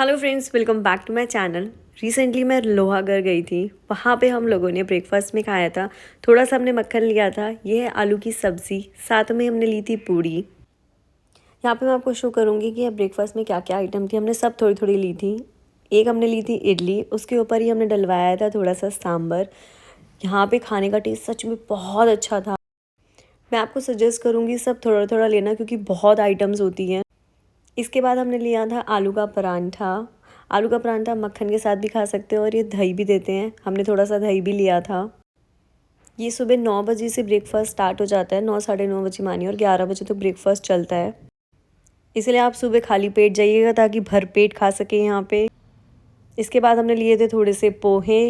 Hello friends, welcome back to my channel. Recently मैं लोहागढ़ गई थी। वहाँ पे हम लोगों ने ब्रेकफास्ट में खाया था। थोड़ा सा हमने मक्खन लिया था। ये है आलू की सब्ज़ी, साथ में हमने ली थी पूड़ी। यहाँ पे मैं आपको शो करूँगी कि ब्रेकफास्ट में क्या क्या आइटम थी। हमने सब थोड़ी थोड़ी ली थी। एक हमने ली थी इडली, उसके ऊपर ही हमने डलवाया था थोड़ा सा सांभर। यहाँ पे खाने का टेस्ट सच में बहुत अच्छा था। मैं आपको सजेस्ट करूँगी सब थोड़ा थोड़ा लेना, क्योंकि बहुत आइटम्स होती हैं। इसके बाद हमने लिया था आलू का परांठा। आलू का परांठा मक्खन के साथ भी खा सकते हो और ये दही भी देते हैं। हमने थोड़ा सा दही भी लिया था। ये सुबह 9 बजे से ब्रेकफास्ट स्टार्ट हो जाता है, 9 साढ़े 9 बजे मानिए, और 11 बजे तक ब्रेकफास्ट चलता है। इसलिए आप सुबह खाली पेट जाइएगा ताकि भर पेट खा सकें यहाँ पे। इसके बाद हमने लिए थे थोड़े से पोहे।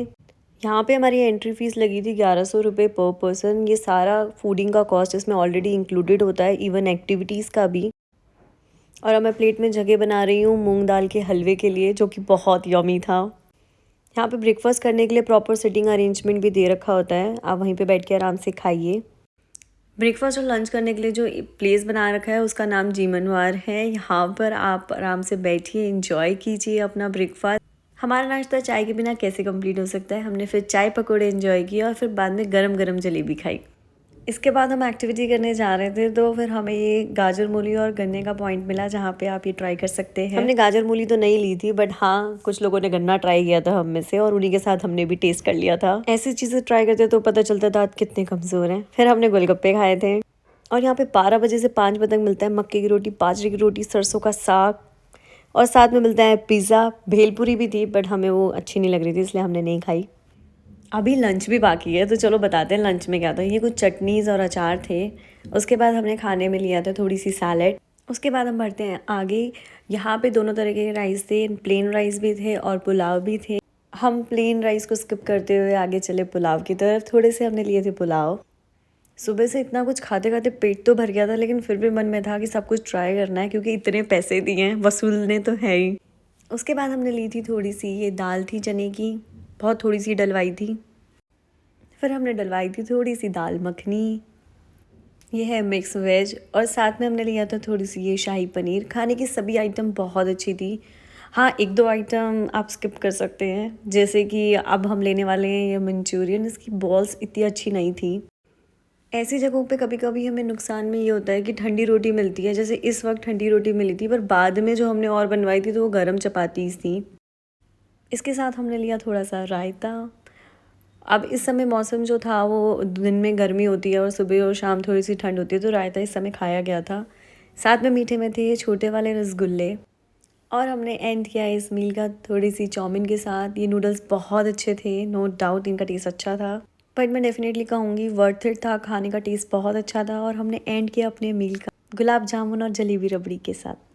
यहाँ पे हमारी एंट्री फ़ीस लगी थी 1100 रुपये पर पर्सन। ये सारा फूडिंग का कॉस्ट इसमें ऑलरेडी इंक्लूडेड होता है, इवन एक्टिविटीज़ का भी। और अब मैं प्लेट में जगह बना रही हूँ मूंग दाल के हलवे के लिए, जो कि बहुत यमी था। यहाँ पे ब्रेकफास्ट करने के लिए प्रॉपर सिटिंग अरेंजमेंट भी दे रखा होता है। आप वहीं पे बैठ के आराम से खाइए। ब्रेकफास्ट और लंच करने के लिए जो प्लेस बना रखा है उसका नाम जीमनवार है। यहाँ पर आप आराम से बैठिए, इंजॉय कीजिए अपना ब्रेकफास्ट। हमारा नाश्ता चाय के बिना कैसे कंप्लीट हो सकता है। हमने फिर चाय पकौड़े एंजॉय किया और फिर बाद में गरम गरम जलेबी खाई। इसके बाद हम एक्टिविटी करने जा रहे थे, तो फिर हमें ये गाजर मूली और गन्ने का पॉइंट मिला, जहाँ पे आप ये ट्राई कर सकते हैं। हमने गाजर मूली तो नहीं ली थी, बट हाँ कुछ लोगों ने गन्ना ट्राई किया था हम में से, और उन्हीं के साथ हमने भी टेस्ट कर लिया था। ऐसी चीज़ें ट्राई करते तो पता चलता था आप कितने कमज़ोर हैं। फिर हमने गोलगप्पे खाए थे। और यहाँ पे 12 बजे से 5 बजे तक मिलता है मक्के की रोटी, बाजरे की रोटी, सरसों का साग, और साथ में मिलता है पिज़्ज़ा। भेलपूरी भी थी, बट हमें वो अच्छी नहीं लग रही थी, इसलिए हमने नहीं खाई। अभी लंच भी बाकी है, तो चलो बताते हैं लंच में क्या था। ये कुछ चटनीज़ और अचार थे। उसके बाद हमने खाने में लिया था थोड़ी सी सैलेड। उसके बाद हम बढ़ते हैं आगे। यहाँ पे दोनों तरह के राइस थे, प्लेन राइस भी थे और पुलाव भी थे। हम प्लेन राइस को स्किप करते हुए आगे चले पुलाव की तरफ। थोड़े से हमने लिए थे पुलाव। सुबह से इतना कुछ खाते खाते पेट तो भर गया था, लेकिन फिर भी मन में था कि सब कुछ ट्राई करना है, क्योंकि इतने पैसे दिए हैं, वसूलने तो है ही। उसके बाद हमने ली थी थोड़ी सी, ये दाल थी चने की, बहुत थोड़ी सी डलवाई थी। फिर हमने डलवाई थी थोड़ी सी दाल मखनी। ये है मिक्स वेज, और साथ में हमने लिया था थोड़ी सी ये शाही पनीर। खाने की सभी आइटम बहुत अच्छी थी। हाँ, एक दो आइटम आप स्किप कर सकते हैं, जैसे कि अब हम लेने वाले हैं ये मंचूरियन। इसकी बॉल्स इतनी अच्छी नहीं थी। ऐसी जगहों पे कभी कभी हमें नुकसान में ये होता है कि ठंडी रोटी मिलती है, जैसे इस वक्त ठंडी रोटी मिली थी, पर बाद में जो हमने और बनवाई थी तो वो गर्म चपातीस थी। इसके साथ हमने लिया थोड़ा सा रायता। अब इस समय मौसम जो था वो दिन में गर्मी होती है और सुबह और शाम थोड़ी सी ठंड होती है, तो रायता इस समय खाया गया था। साथ में मीठे में थे ये छोटे वाले रसगुल्ले। और हमने एंड किया इस मील का थोड़ी सी चाउमीन के साथ। ये नूडल्स बहुत अच्छे थे, नो डाउट इनका टेस्ट अच्छा था, बट मैं डेफिनेटली कहूँगी वर्थ इट था। खाने का टेस्ट बहुत अच्छा था। और हमने एंड किया अपने मील का गुलाब जामुन और जलेबी रबड़ी के साथ।